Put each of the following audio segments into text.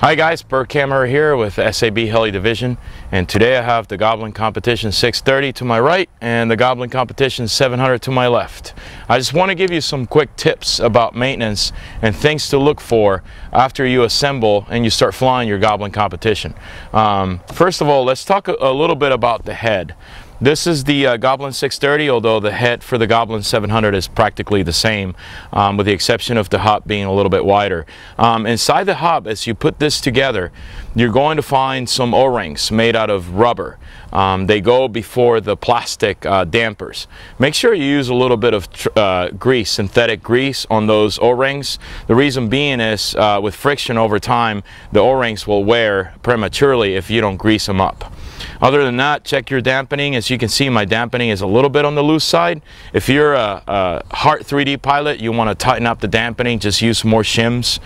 Hi guys, Bert Kammerer here with SAB Heli Division, and today I have the Goblin Competition 630 to my right and the Goblin Competition 700 to my left. I just want to give you some quick tips about maintenance and things to look for after you assemble and you start flying your Goblin Competition. First of all, let's talk a little bit about the head. This is the Goblin 630, although the head for the Goblin 700 is practically the same, with the exception of the hub being a little bit wider. Inside the hub, as you put this together, you're going to find some O-rings made out of rubber. They go before the plastic dampers. Make sure you use a little bit of grease, synthetic grease on those O-rings. The reason being is with friction over time, the O-rings will wear prematurely if you don't grease them up. Other than that, check your dampening. As you can see, my dampening is a little bit on the loose side. If you're a Heart 3D pilot, you want to tighten up the dampening, just use more shims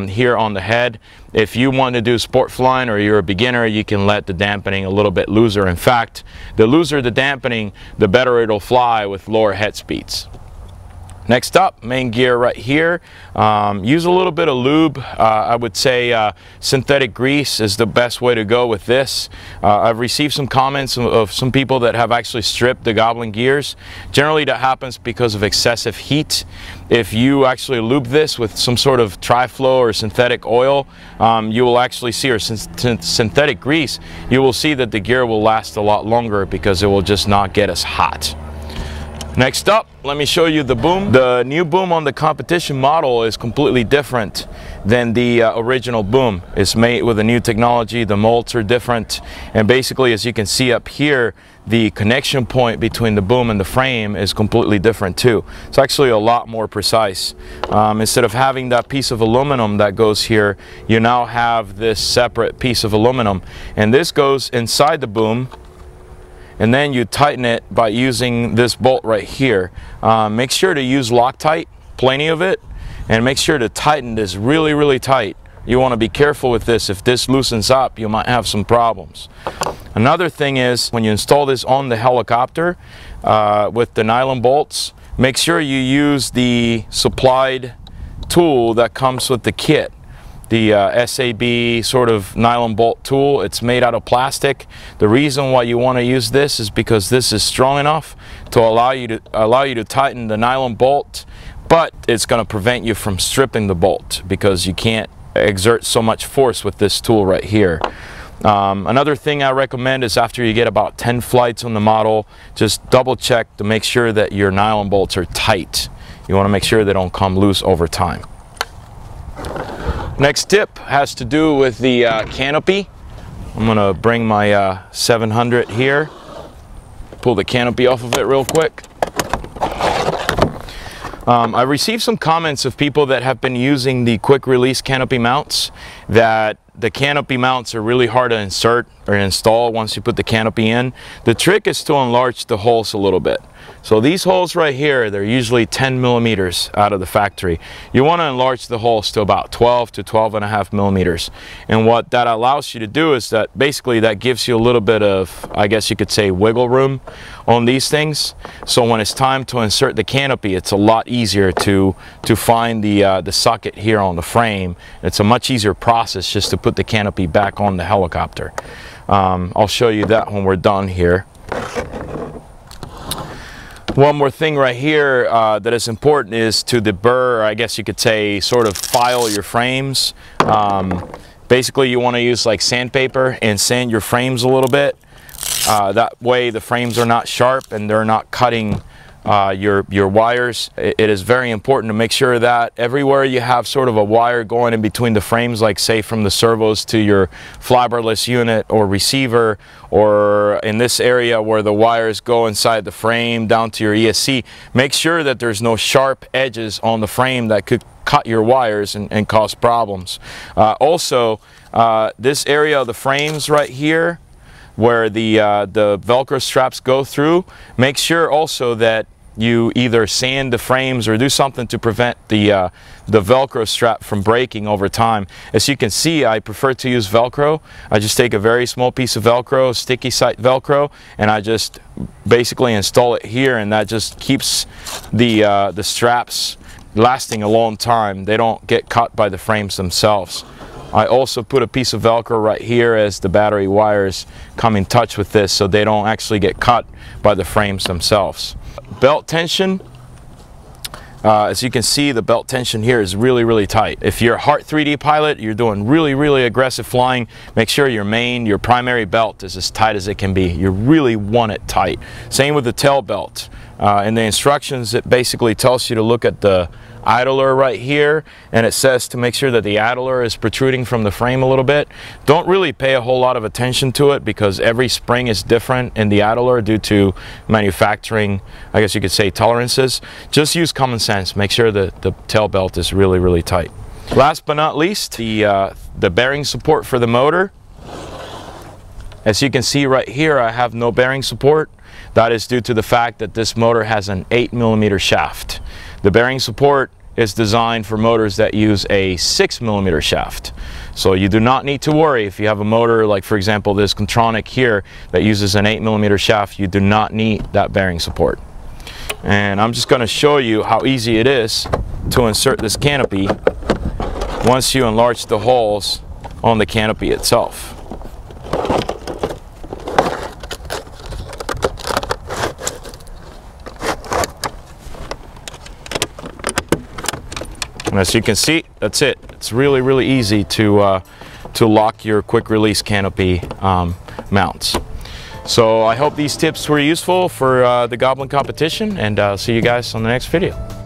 here on the head. If you want to do sport flying or you're a beginner, you can let the dampening a little bit looser. In fact, the looser the dampening, the better it'll fly with lower head speeds. Next up, main gear right here. Use a little bit of lube. I would say synthetic grease is the best way to go with this. I've received some comments of some people that have actually stripped the Goblin gears. Generally that happens because of excessive heat. If you actually lube this with some sort of tri-flow or synthetic oil, you will actually see, or synthetic grease, you will see that the gear will last a lot longer because it will just not get as hot. Next up, let me show you the boom. The new boom on the competition model is completely different than the original boom. It's made with a new technology, the molds are different, and basically, as you can see up here, the connection point between the boom and the frame is completely different too. It's actually a lot more precise. Instead of having that piece of aluminum that goes here, you now have this separate piece of aluminum, and this goes inside the boom, and then you tighten it by using this bolt right here. Make sure to use Loctite, plenty of it, and make sure to tighten this really, really tight. You want to be careful with this. If this loosens up, you might have some problems. Another thing is, when you install this on the helicopter with the nylon bolts, make sure you use the supplied tool that comes with the kit. The SAB sort of nylon bolt tool. It's made out of plastic. The reason why you want to use this is because this is strong enough to allow you to tighten the nylon bolt, but it's going to prevent you from stripping the bolt because you can't exert so much force with this tool right here. Another thing I recommend is after you get about 10 flights on the model, just double check to make sure that your nylon bolts are tight. You want to make sure they don't come loose over time. Next tip has to do with the canopy. I'm going to bring my 700 here, pull the canopy off of it real quick. I received some comments of people that have been using the quick release canopy mounts, that the canopy mounts are really hard to insert or install once you put the canopy in. The trick is to enlarge the holes a little bit. So these holes right here, they're usually 10 millimeters out of the factory. You want to enlarge the holes to about 12 to 12.5 millimeters. And what that allows you to do is that basically that gives you a little bit of, I guess you could say, wiggle room on these things. So when it's time to insert the canopy, it's a lot easier to find the socket here on the frame. It's a much easier process just to put the canopy back on the helicopter. I'll show you that when we're done here. One more thing right here that is important is to deburr, or I guess you could say, sort of file your frames. Basically, you want to use like sandpaper and sand your frames a little bit. That way the frames are not sharp and they're not cutting your wires. It is very important to make sure that everywhere you have sort of a wire going in between the frames, like say from the servos to your fiberless unit or receiver, or in this area where the wires go inside the frame down to your ESC, make sure that there's no sharp edges on the frame that could cut your wires and cause problems. Also, this area of the frames right here, where the Velcro straps go through, make sure also that you either sand the frames or do something to prevent the Velcro strap from breaking over time. As you can see, I prefer to use Velcro. I just take a very small piece of Velcro, sticky side Velcro, and I just basically install it here, and that just keeps the straps lasting a long time. They don't get cut by the frames themselves. I also put a piece of Velcro right here as the battery wires come in touch with this so they don't actually get cut by the frames themselves. Belt tension, as you can see, the belt tension here is really tight. If you're a Heart 3D pilot, you're doing really aggressive flying, make sure your primary belt is as tight as it can be. You really want it tight. Same with the tail belt. In the instructions, it basically tells you to look at the idler right here, and it says to make sure that the idler is protruding from the frame a little bit. Don't really pay a whole lot of attention to it because every spring is different in the idler due to manufacturing, I guess you could say, tolerances. Just use common sense. Make sure that the tail belt is really tight. Last but not least, the bearing support for the motor. As you can see right here, I have no bearing support. That is due to the fact that this motor has an 8mm shaft. The bearing support is designed for motors that use a 6mm shaft. So you do not need to worry if you have a motor like, for example, this Contronic here that uses an 8mm shaft. You do not need that bearing support. And I'm just going to show you how easy it is to insert this canopy once you enlarge the holes on the canopy itself. And as you can see, that's it. It's really easy to lock your quick release canopy mounts. So I hope these tips were useful for the Goblin competition, and I'll see you guys on the next video.